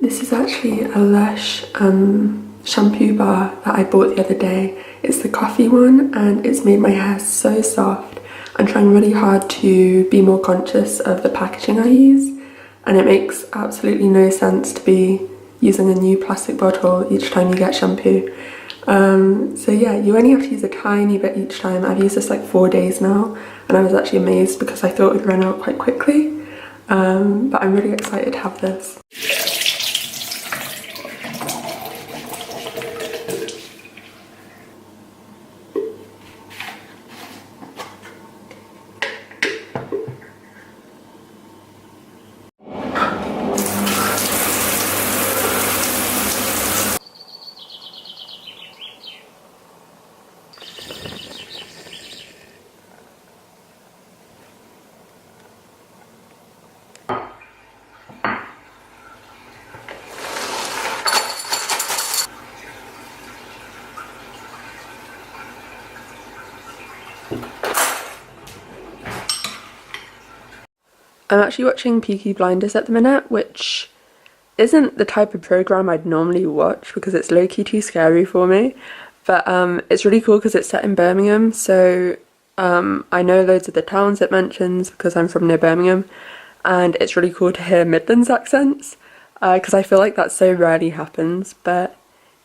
This is actually a Lush shampoo bar that I bought the other day. It's the coffee one and it's made my hair so soft. I'm trying really hard to be more conscious of the packaging I use, and it makes absolutely no sense to be using a new plastic bottle each time you get shampoo. So yeah, you only have to use a tiny bit each time. I've used this like 4 days now and I was actually amazed because I thought it would run out quite quickly. But I'm really excited to have this. I'm actually watching Peaky Blinders at the minute, which isn't the type of program I'd normally watch because it's low-key too scary for me. But it's really cool because it's set in Birmingham, so I know loads of the towns it mentions because I'm from near Birmingham, and it's really cool to hear Midlands accents because I feel like that so rarely happens. But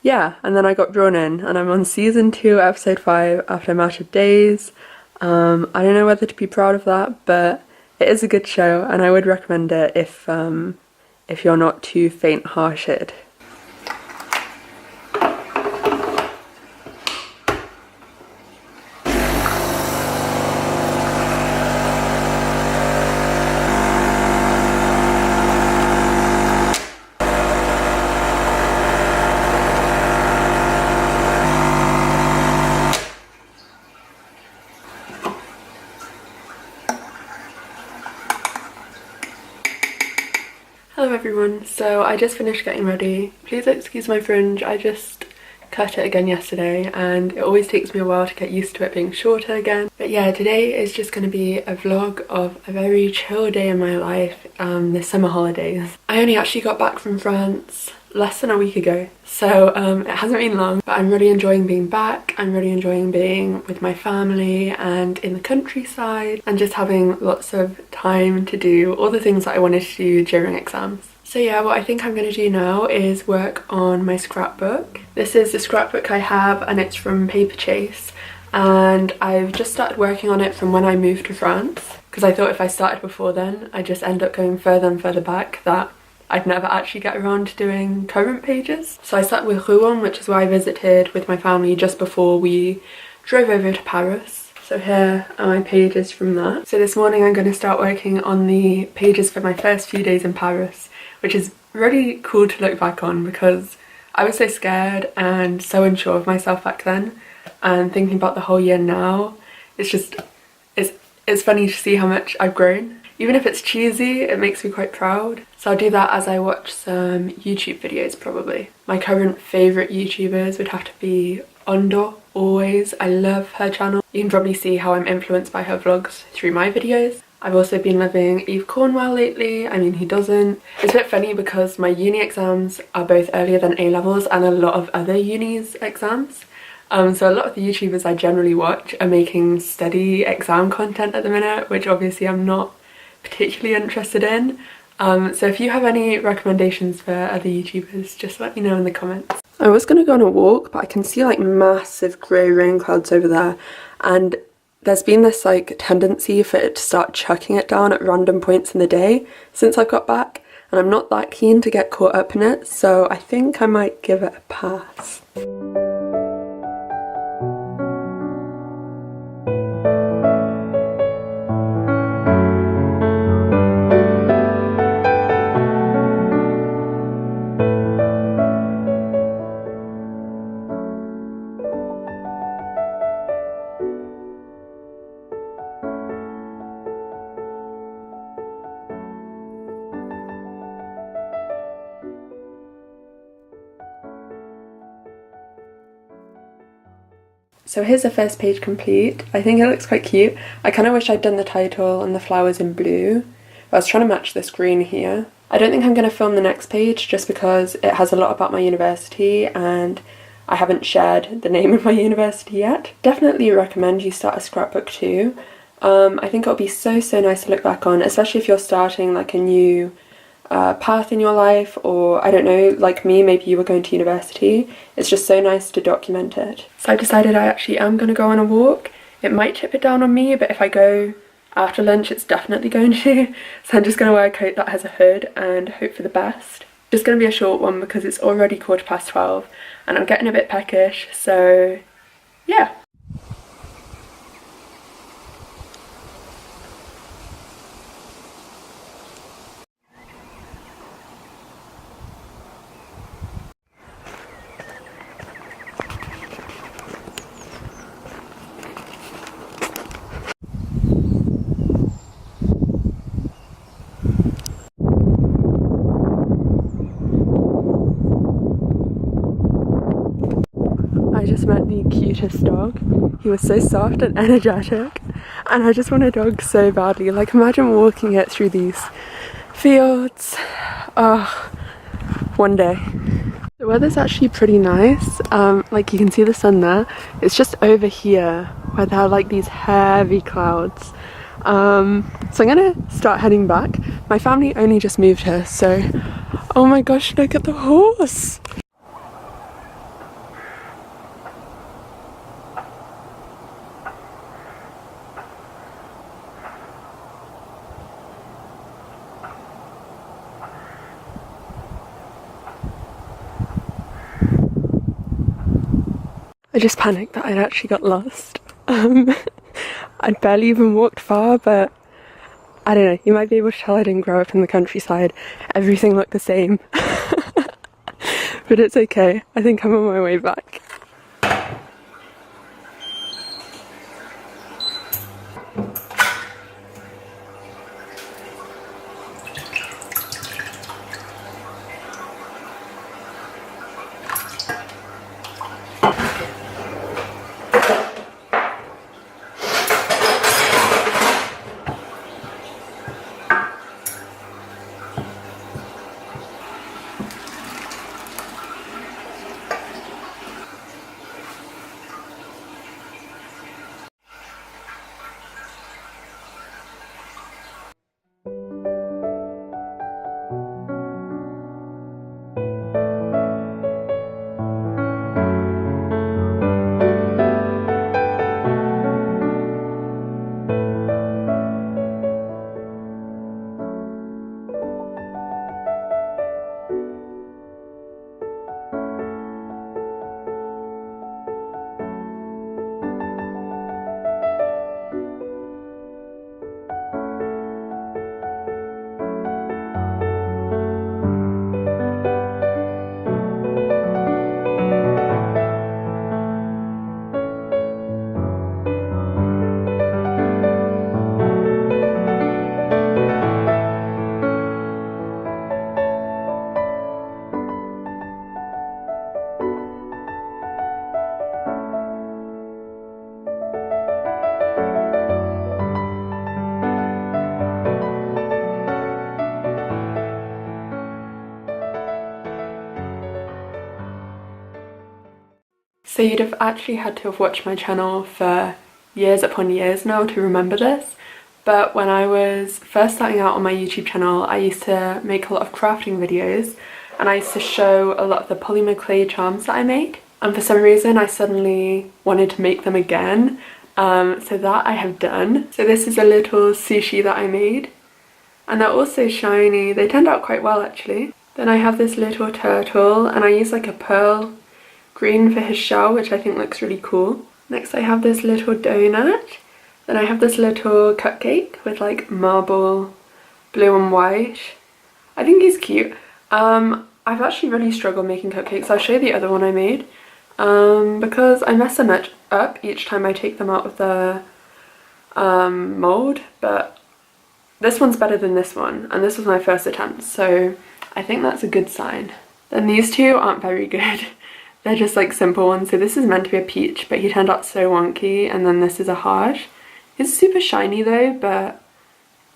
yeah, and then I got drawn in and I'm on season 2 episode 5 after a matter of days. I don't know whether to be proud of that, but it is a good show and I would recommend it if you're not too faint-hearted. Hello everyone, so I just finished getting ready. Please excuse my fringe, I just cut it again yesterday and it always takes me a while to get used to it being shorter again. But yeah, today is just going to be a vlog of a very chill day in my life, this summer holidays. I only actually got back from France less than a week ago, so it hasn't been long, but I'm really enjoying being back. I'm really enjoying being with my family and in the countryside and just having lots of time to do all the things that I wanted to do during exams. So yeah, what I think I'm going to do now is work on my scrapbook. This is the scrapbook I have and it's from Paper Chase, and I've just started working on it from when I moved to France because I thought if I started before then I'd just end up going further and further back that I'd never actually get around to doing current pages. So I started with Rouen, which is where I visited with my family just before we drove over to Paris. So here are my pages from that. So this morning I'm going to start working on the pages for my first few days in Paris, which is really cool to look back on because I was so scared and so unsure of myself back then, and thinking about the whole year now, it's just, it's funny to see how much I've grown. Even if it's cheesy, it makes me quite proud. So I'll do that as I watch some YouTube videos probably. My current favourite YouTubers would have to be Ondo, always. I love her channel. You can probably see how I'm influenced by her vlogs through my videos. I've also been loving Eve Cornwell lately. I mean, who doesn't? It's a bit funny because my uni exams are both earlier than A-levels and a lot of other uni's exams. So a lot of the YouTubers I generally watch are making steady exam content at the minute, which obviously I'm not particularly interested in. So if you have any recommendations for other YouTubers, just let me know in the comments. I was going to go on a walk, but I can see like massive grey rain clouds over there, and there's been this like tendency for it to start chucking it down at random points in the day since I've got back, and I'm not that keen to get caught up in it, so I think I might give it a pass. So here's the first page complete. I think it looks quite cute. I kind of wish I'd done the title and the flowers in blue, I was trying to match this green here. I don't think I'm going to film the next page just because it has a lot about my university and I haven't shared the name of my university yet. Definitely recommend you start a scrapbook too. I think it'll be so nice to look back on, especially if you're starting like a new path in your life, or I don't know, like me, maybe you were going to university. It's just so nice to document it. So I've decided I actually am going to go on a walk. It might tip it down on me, but if I go after lunch it's definitely going to. So I'm just going to wear a coat that has a hood and hope for the best. Just going to be a short one because it's already 12:15 and I'm getting a bit peckish, so yeah. I just met the cutest dog. He was so soft and energetic and I just want a dog so badly. Like, imagine walking it through these fields. Oh, one day. The weather's actually pretty nice. Like, you can see the sun there. It's just over here where there are like these heavy clouds. So I'm gonna start heading back. My family only just moved here, so oh my gosh, look at the horse. I just panicked that I'd actually got lost. I'd barely even walked far, but I don't know, you might be able to tell I didn't grow up in the countryside. Everything looked the same. But it's okay, I think I'm on my way back. So you'd have actually had to have watched my channel for years upon years now to remember this, but when I was first starting out on my YouTube channel I used to make a lot of crafting videos and I used to show a lot of the polymer clay charms that I make, and for some reason I suddenly wanted to make them again, so that I have done. So this is a little sushi that I made and they're also shiny. They turned out quite well actually. Then I have this little turtle and I use like a pearl green for his shell, which I think looks really cool. Next I have this little donut. Then I have this little cupcake with like marble blue and white. I think he's cute. I've actually really struggled making cupcakes. I'll show you the other one I made because I mess them up each time I take them out of the mold, but this one's better than this one and this was my first attempt, so I think that's a good sign. Then these two aren't very good. They're just like simple ones. So this is meant to be a peach, but he turned out so wonky, and then this is a heart. It's super shiny though, but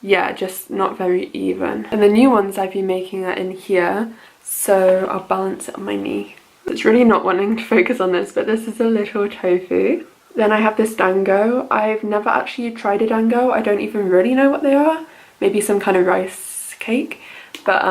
yeah, just not very even. And the new ones I've been making are in here, so I'll balance it on my knee. It's really not wanting to focus on this, but this is a little tofu. Then I have this dango. I've never actually tried a dango. I don't even really know what they are. Maybe some kind of rice cake. But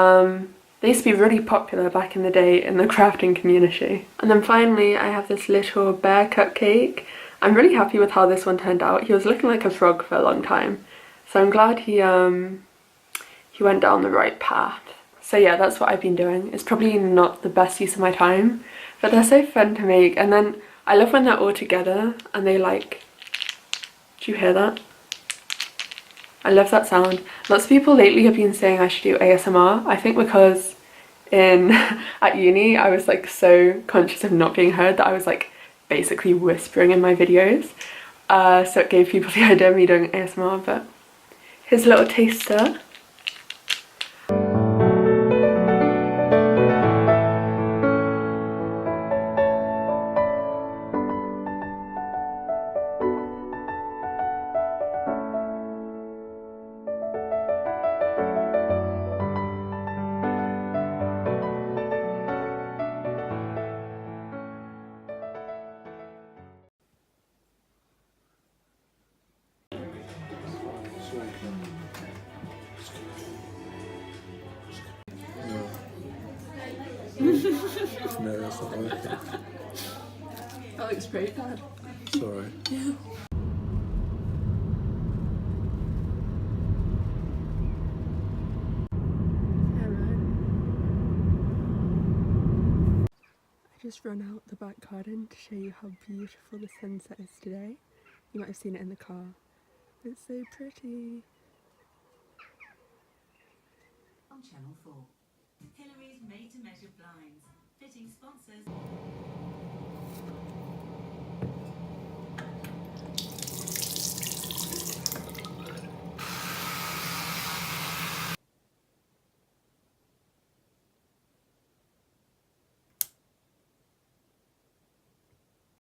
they used to be really popular back in the day in the crafting community. And then finally I have this little bear cupcake. I'm really happy with how this one turned out. He was looking like a frog for a long time. So I'm glad he went down the right path. So yeah, that's what I've been doing. It's probably not the best use of my time, but they're so fun to make. And then I love when they're all together and they like, do you hear that? I love that sound. Lots of people lately have been saying I should do ASMR. I think because at uni I was like so conscious of not being heard that I was like basically whispering in my videos. So it gave people the idea of me doing ASMR, but here's a little taster. No, that's not working. That looks pretty bad. Sorry. Yeah. I just run out the back garden to show you how beautiful the sunset is today. You might have seen it in the car. It's so pretty. On Channel 4, Hillary's made-to-measure blinds, fitting sponsors.